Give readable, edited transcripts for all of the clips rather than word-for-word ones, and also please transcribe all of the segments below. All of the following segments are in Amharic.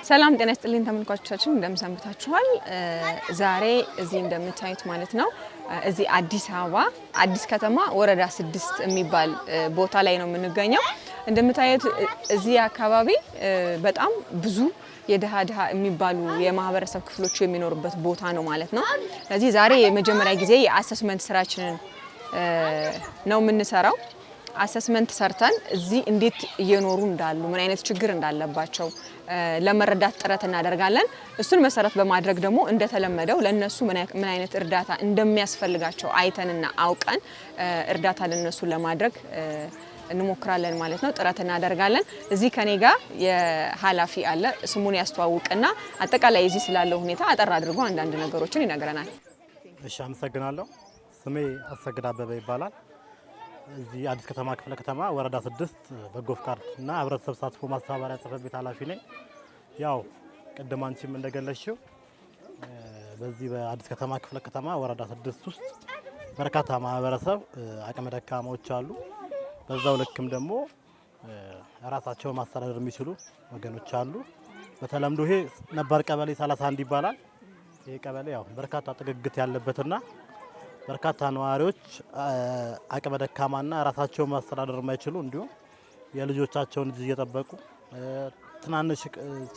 ሰላም ጤና ይስጥልኝ ተመልካቾቻችን እንደምሰንብታችኋል። ዛሬ እዚህ እንደምታዩት ማለት ነው እዚህ አዲስ አበባ አዲስ ከተማ ወረዳ 6 የሚባል ቦታ ላይ ነው የምንገኘው። እንደምታዩት እዚህ አካባቢ በጣም ብዙ የደሃ የሚባሉ የማህበረሰብ ክፍሎች የሚኖሩበት ቦታ ነው ማለት ነው። ስለዚህ ዛሬ የመጀመሪያ ጊዜ የአሰስመንት ስራችንን ነው የምንሰራው። አሰስመንት ሰርተን እዚህ እንዴት እየኖሩ እንዳሉ ምን አይነት ችግር እንዳለባቸው ለመረዳት ጥረት እናደርጋለን። እሱን መሰረት በማድረግ ደግሞ እንደተለመደው ለነሱ ምን አይነት እርዳታ እንደሚያስፈልጋቸው አይተንና አውቀን እርዳታ ለነሱ ለማድረግ እንሞክራለን ማለት ነው። ጥረት እናደርጋለን። እዚህ ከኔ ጋር የኃላፊ አለ ስሙን ያስተዋውቅና አጠቃላይ እዚህ ስላለው ሁኔታ አጠር አድርጎ አንዳንድ ነገሮችን ይነግረናል። እሺ፣ አመሰግናለሁ። ስሜ አሰግድ አበበ ይባላል። እዚህ አዲስ ከተማ ክፍለ ከተማ ወረዳ 6 በጎ ፍቃድ እና ህብረተሰብ ተሳትፎ ማስተባበሪያ ጽሕፈት ቤት ኃላፊ ነኝ። ያው ቅድም አንቺም እንደገለጽሽው በዚህ በአዲስ ከተማ ክፍለ ከተማ ወረዳ 6 ውስጥ በርካታ ማህበረሰብ አቅመ ደካማዎች አሉ። በዛው ልክም ደግሞ ራሳቸውን ማስተዳደር የሚችሉ ወገኖች አሉ። በተለምዶ ይሄ ነባር ቀበሌ 31 ይባላል። ይሄ ቀበሌ ያው በርካታ ጥግግት ያለበትና በርካታ ነዋሪዎች አቅመ ደካማና ራሳቸውን ማስተዳደር የማይችሉ እንዲሁም የልጆቻቸውን ልጅ እየጠበቁ ትናንሽ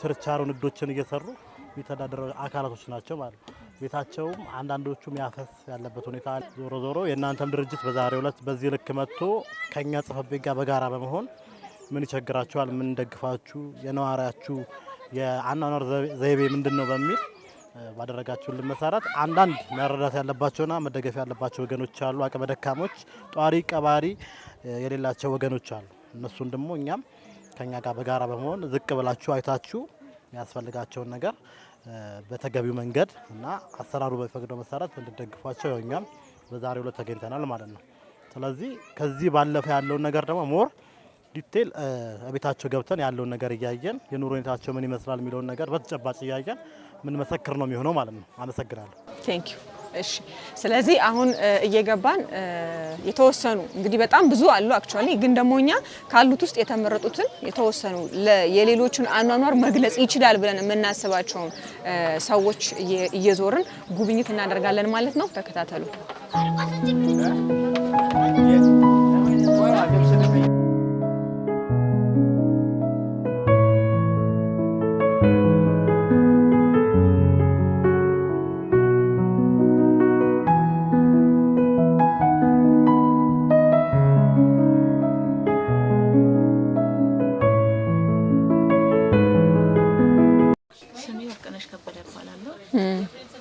ችርቻሮ ንግዶችን እየሰሩ የሚተዳደሩ አካላቶች ናቸው ማለት ነው። ቤታቸውም አንዳንዶቹም ያፈስ ያለበት ሁኔታ አለ። ዞሮ ዞሮ የእናንተም ድርጅት በዛሬው ዕለት በዚህ ልክ መጥቶ ከኛ ጽሕፈት ቤት ጋር በጋራ በመሆን ምን ይቸግራችኋል፣ ምን እንደግፋችሁ፣ የነዋሪያችሁ የአኗኗር ዘይቤ ምንድነው በሚል ባደረጋችሁልን መሰረት አንዳንድ መረዳት ያለባቸውና መደገፍ ያለባቸው ወገኖች አሉ። አቅመ ደካሞች ጧሪ ቀባሪ የሌላቸው ወገኖች አሉ። እነሱን ደግሞ እኛም ከኛ ጋር በጋራ በመሆን ዝቅ ብላችሁ አይታችሁ ያስፈልጋቸውን ነገር በተገቢው መንገድ እና አሰራሩ በፈቀደው መሰረት እንድትደግፏቸው እኛም በዛሬው ዕለት ተገኝተናል ማለት ነው። ስለዚህ ከዚህ ባለፈ ያለውን ነገር ደግሞ ሞር ዲቴል ቤታቸው ገብተን ያለውን ነገር እያየን የኑሮ ሁኔታቸው ምን ይመስላል የሚለውን ነገር በተጨባጭ እያየን ምን መሰክር ነው የሚሆነው ማለት ነው። አመሰግናለሁ። ቴንክ ዩ። እሺ፣ ስለዚህ አሁን እየገባን የተወሰኑ እንግዲህ በጣም ብዙ አሉ አክቹአሊ፣ ግን ደግሞ እኛ ካሉት ውስጥ የተመረጡትን የተወሰኑ የሌሎችን አኗኗር መግለጽ ይችላል ብለን የምናስባቸውን ሰዎች እየዞርን ጉብኝት እናደርጋለን ማለት ነው። ተከታተሉ።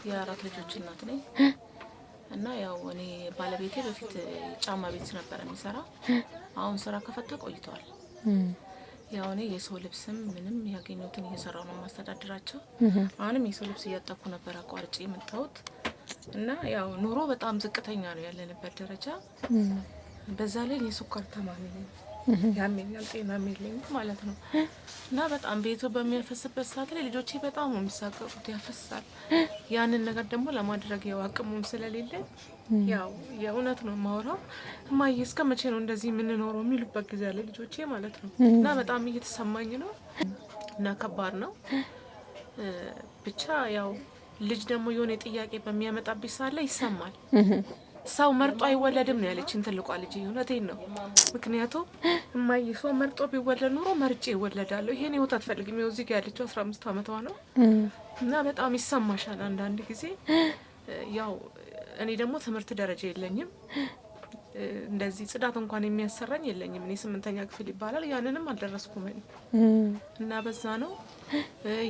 የአራት ልጆች እናት ነኝ እና ያው እኔ ባለቤቴ በፊት ጫማ ቤት ነበር የሚሰራ። አሁን ስራ ከፈታ ቆይቷል። ያው እኔ የሰው ልብስም ምንም ያገኙትን እየሰራው ነው ማስተዳደራቸው። አሁንም የሰው ልብስ እያጠኩ ነበር አቋርጬ የመጣሁት እና ያው ኑሮ በጣም ዝቅተኛ ነው ያለንበት ደረጃ። በዛ ላይ የስኳር ታማሚ ነኝ። ያመኛል፣ ጤናም የለኝም ማለት ነው እና በጣም ቤቱ በሚያፈስበት ሰዓት ላይ ልጆቼ በጣም ነው የሚሳቀቁት፣ ያፈሳል። ያንን ነገር ደግሞ ለማድረግ ያው አቅሙም ስለሌለኝ ያው የእውነት ነው የማወራው፣ እማዬ እስከ መቼ ነው እንደዚህ የምንኖረው የሚሉበት ጊዜ አለ ልጆቼ ማለት ነው እና በጣም እየተሰማኝ ነው እና ከባድ ነው። ብቻ ያው ልጅ ደግሞ የሆነ ጥያቄ በሚያመጣብኝ ሰዓት ላይ ይሰማል። ሰው መርጦ አይወለድም ነው ያለችን ትልቋ ልጅ። እውነቴን ነው። ምክንያቱም እማዬ ሰው መርጦ ቢወለድ ኑሮ መርጬ ይወለዳለሁ፣ ይሄን ህይወት አትፈልግም። ይኸው እዚህ ጋር ያለችው 15 ዓመቷ ነው እና በጣም ይሰማሻል አንዳንድ ጊዜ። ያው እኔ ደግሞ ትምህርት ደረጃ የለኝም፣ እንደዚህ ጽዳት እንኳን የሚያሰራኝ የለኝም። እኔ 8ኛ ክፍል ይባላል፣ ያንንም አልደረስኩም እና በዛ ነው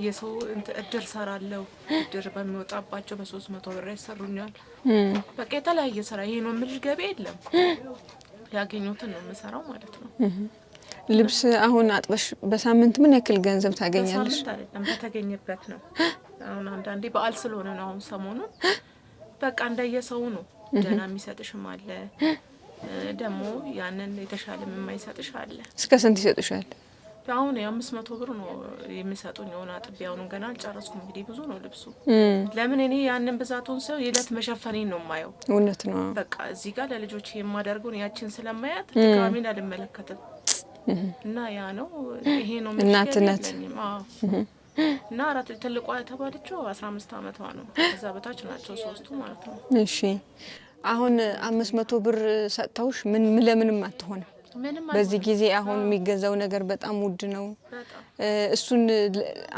የሰው እድር ሰራለሁ። እድር በሚወጣባቸው በ300 ብር ያሰሩኛል። በቃ የተለያየ ስራ ይሄ ነው የምልሽ፣ ገቢ የለም፣ ያገኙትን ነው የምሰራው ማለት ነው። ልብስ አሁን አጥበሽ በሳምንት ምን ያክል ገንዘብ ታገኛለሽ? በሳምንት አይደለም፣ በተገኘበት ነው። አሁን አንዳንዴ በዓል ስለሆነ ነው አሁን ሰሞኑን በቃ እንደየሰው ነው። ደህና የሚሰጥሽም አለ፣ ደግሞ ያንን የተሻለ የማይሰጥሽ አለ። እስከ ስንት ይሰጥሻል? አሁን 500 ብር ነው የሚሰጡኝ። የሆነ አጥቢያውን ገና አልጨረስኩም። እንግዲህ ብዙ ነው ልብሱ። ለምን እኔ ያንን ብዛቱን ሰው የለት መሸፈኔን ነው የማየው። እውነት ነው። በቃ እዚህ ጋር ለልጆች የማደርገውን ያችን ስለማያት ድጋሜን አልመለከትም እና ያ ነው ይሄ ነው እናትነት እና አራት ትልቋ የተባለችው 15 ዓመቷ ነው። ከዛ በታች ናቸው ሶስቱ ማለት ነው። እሺ አሁን 500 ብር ሰጥተውሽ ምን ለምንም አትሆንም? በዚህ ጊዜ አሁን የሚገዛው ነገር በጣም ውድ ነው። እሱን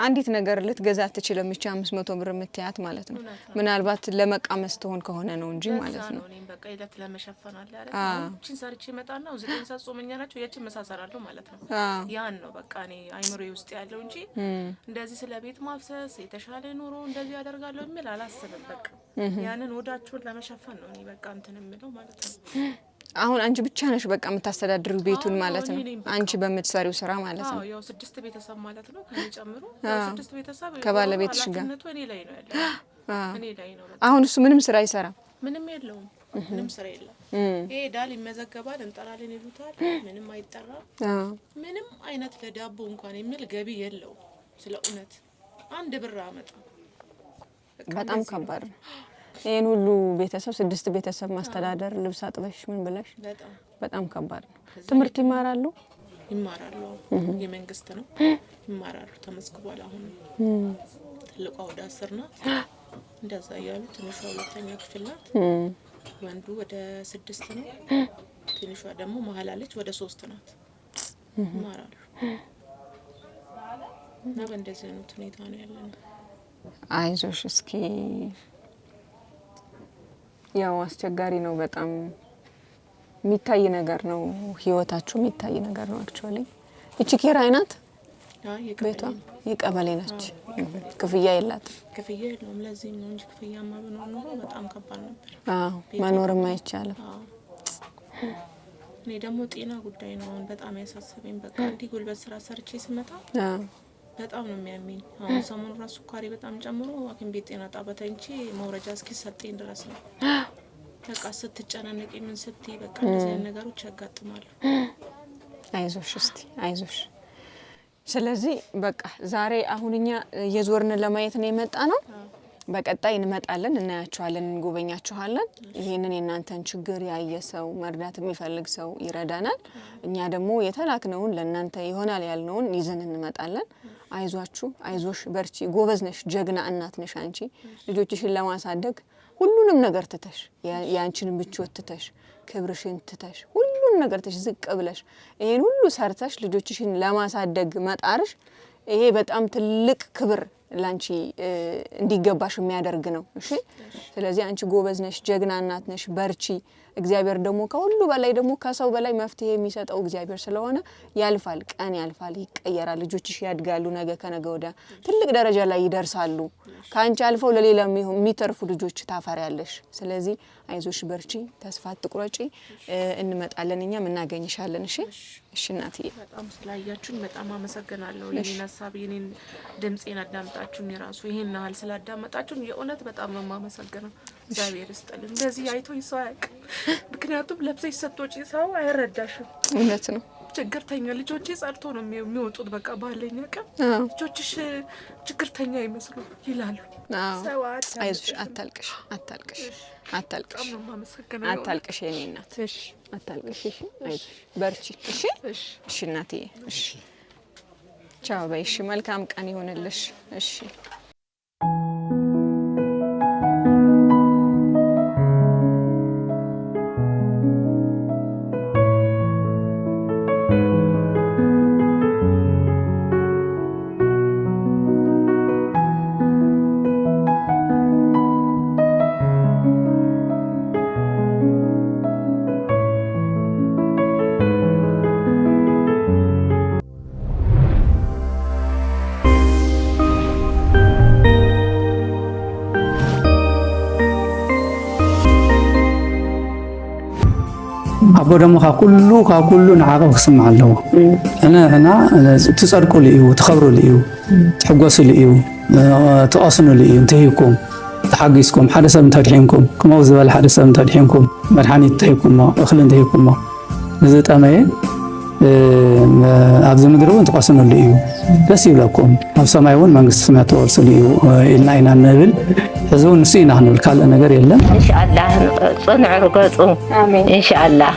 አንዲት ነገር ልትገዛ ትችልም እቺ 500 ብር የምትያት ማለት ነው። ምናልባት ለመቃመስ ትሆን ከሆነ ነው እንጂ ማለት ነው። እኔም በቃ ይለት ለመሸፈን አለ አይደል? እቺን ሰርቼ መጣና 9 ሰዓት ጾመኛ ናቸው ያቺን መሳሰራለሁ ማለት ነው። ያን ነው በቃ እኔ አይምሮዬ ውስጥ ያለው እንጂ እንደዚህ ስለ ቤት ማፍሰስ የተሻለ ኑሮ እንደዚህ ያደርጋለሁ የሚል አላስብም። በቃ ያንን ወዳችሁን ለመሸፈን ነው እኔ በቃ እንትን የምለው ማለት ነው። አሁን አንቺ ብቻ ነሽ በቃ የምታስተዳድሩ ቤቱን ማለት ነው። አንቺ በምትሰሪው ስራ ማለት ነው። ያው 6 ቤተሰብ ማለት ነው ከኔ ጨምሮ 6 ቤተሰብ ከባለቤትሽ ጋር እኔ ላይ ነው ያለው። እኔ ላይ ነው። አሁን እሱ ምንም ስራ አይሰራም? ምንም የለውም። ምንም ስራ የለም። ይሄ ዳል ይመዘገባል እንጠራለን ይሉታል። ምንም አይጠራም። ምንም አይነት ለዳቦ እንኳን የሚል ገቢ የለው። ስለ እውነት 1 ብር አመጣ። በጣም ከባድ ነው። ይሄን ሁሉ ቤተሰብ 6 ቤተሰብ ማስተዳደር ልብስ አጥበሽ ምን ብለሽ በጣም ከባድ ነው። ትምህርት ይማራሉ? የመንግስት ነው ይማራሉ። ተመስክሯል። አሁን ትልቋ ወደ 10 ናት። እንደዛ ያሉ ትንሿ 2ኛ ክፍል ናት። ወንዱ ወደ 6 ነው። ትንሿ ደግሞ መሀል አለች ወደ 3 ናት። ይማራሉ። እና በእንደዚህ አይነት ሁኔታ ነው ያለነው። አይዞሽ እስኪ ያው አስቸጋሪ ነው በጣም የሚታይ ነገር ነው። ህይወታችሁ የሚታይ ነገር ነው። አክቹአሊ እቺ ኪራይ ናት? ቤቷ የቀበሌ ነች። ክፍያ የላትም? ክፍያ የለውም። ለዚህ ነው እንጂ ክፍያማ ቢኖር ኖሮ በጣም ከባድ ነበር። መኖርም አይቻልም። እኔ ደግሞ ጤና ጉዳይ ነው አሁን በጣም ያሳሰበኝ። በቃ እንዲህ ጉልበት ስራ ሰርቼ ስመጣ በጣም ነው የሚያመኝ። አሁን ሰሞኑን ራሱ ሱካሬ በጣም ጨምሮ ሐኪም ቤት ጤና ጣቢያ ተኝቼ መውረጃ እስኪሰጠኝ ድረስ ነው። በቃ ስትጨናነቂ ምን ስትይ በቃ እንደዚህ አይነት ነገሮች ያጋጥማሉ። አይዞሽ እስቲ አይዞሽ። ስለዚህ በቃ ዛሬ አሁንኛ የዞርን ለማየት ነው የመጣ ነው። በቀጣይ እንመጣለን፣ እናያችኋለን፣ እንጎበኛችኋለን። ይሄንን የናንተን ችግር ያየ ሰው መርዳት የሚፈልግ ሰው ይረዳናል። እኛ ደግሞ የተላክነውን ለናንተ ይሆናል ያልነውን ይዘን እንመጣለን። አይዟችሁ፣ አይዞሽ፣ በርቺ፣ ጎበዝ ነሽ፣ ጀግና እናት ነሽ አንቺ። ልጆችሽን ለማሳደግ ሁሉንም ነገር ትተሽ ያንቺን ምቾት ትተሽ ክብርሽን ትተሽ ሁሉን ነገር ትተሽ ዝቅ ብለሽ ይሄን ሁሉ ሰርተሽ ልጆችሽን ለማሳደግ መጣርሽ ይሄ በጣም ትልቅ ክብር ላንቺ እንዲገባሽ የሚያደርግ ነው። እሺ ስለዚህ አንቺ ጎበዝ ነሽ፣ ጀግና እናት ነሽ፣ በርቺ። እግዚአብሔር ደግሞ ከሁሉ በላይ ደግሞ ከሰው በላይ መፍትሄ የሚሰጠው እግዚአብሔር ስለሆነ ያልፋል፣ ቀን ያልፋል፣ ይቀየራል። ልጆችሽ ያድጋሉ፣ ነገ ከነገ ወዲያ ትልቅ ደረጃ ላይ ይደርሳሉ። ካንቺ አልፈው ለሌላ የሚተርፉ ልጆች ታፈሪያለሽ። ስለዚህ አይዞሽ፣ በርቺ፣ ተስፋ አትቁረጪ። እንመጣለን፣ እኛም እናገኝሻለን። እሺ እሺ እናትዬ፣ በጣም ስላያችሁኝ በጣም አመሰግናለሁ። የኔን ሀሳብ የኔን ድምጼን አዳምጣችሁኝ ራሱ ይሄን ያህል ስላዳመጣችሁኝ የእውነት በጣም ነው የማመሰግነው። እግዚአብሔር ይስጥልኝ። እንደዚህ አይቶኝ ሰው አያውቅም። ምክንያቱም ለብሰሽ ሰጥቶጪ ሰው አይረዳሽም። እውነት ነው። ችግርተኛ ልጆቼ ጸድቶ ነው የሚወጡት። በቃ ባለኛ ቀን ልጆችሽ ችግርተኛ ይመስሉ ይላሉ። አይዞሽ፣ አታልቅሽ፣ አታልቅሽ፣ አታልቅሽ፣ አታልቅሽ የኔ እናት። እሺ አታልቅሽ። እሺ አይዞሽ፣ በርቺ። እሺ እሺ እናትዬ፣ እሺ ቻው በይ። እሺ መልካም ቀን ይሆንልሽ። እሺ አቦ ደግሞ ካኩሉ ንዓቐብ ክስማዕ ኣለዎ። ሕና ትጸድቁሉ እዩ፣ ትኸብሩሉ እዩ፣ ትሕጐሱሉ እዩ፣ ትቐስኑሉ እዩ። እንተሂብኩም ተሓጊዝኩም ሓደ ሰብ እንተድሒንኩም ከምኡ ዝበለ ሓደ ሰብ እንተድሒንኩም መድሓኒት እንተሂብኩሞ እኽሊ እንተሂብኩሞ ንዝጠመየ ኣብዚ ምድሪ እውን ትቐስኑሉ እዩ። ደስ ይብለኩም። ኣብ ሰማይ እውን መንግስቲ ሰማያት ትወርስሉ እዩ ኢልና ኢና ንብል ሕዚ እውን ንሱ ኢና ክንብል ካልእ ነገር የለን። ኢንሻአላህ ጽንዕ ርገጹ ኢንሻአላህ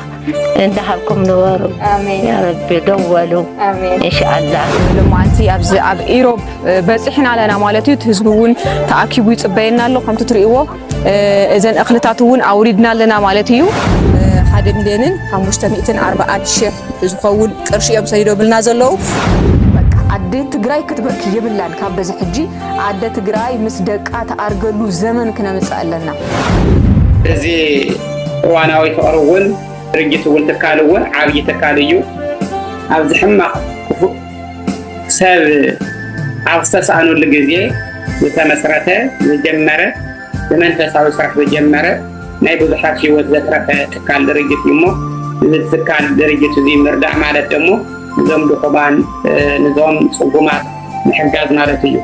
እንደሃብኩም ነበሩ يا رب دولوا ان شاء الله لمانتي اب ايروب بصحنا لنا مالتي تهزبون تاكيبو يصبينا له كم تتريو اذن اخلتاتون اوريدنا لنا مالتي 1,540,000 ዝኸውን ቅርሺ እዮም ሰይዶብልና ዘለው ዓደ ትግራይ ክትበርክ ይብላን ካብ በዚ ሕጂ ዓደ ትግራይ ምስ ደቃ ተኣርገሉ ዘመን ክነምጽ ኣለና እዚ ዋናዊ ፍቅሩውን ድርጅቱውን ተካልውን ዓብይ ተካልዩ ኣብዚ ሕማቕ ሰብ ኣብ ዝተሳኣኑሉ ግዜ ዝተመስረተ ዝጀመረ ብመንፈሳዊ ስራሕ ዝጀመረ ናይ ብዙሓት ህይወት ዘትረፈ ትካል ድርጅት እዩ እሞ እዚ ትካል ድርጅት እዚ ምርዳእ ማለት ደግሞ እዞም ድኹማን ንዞም ፅጉማት ምሕጋዝ ማለት እዩ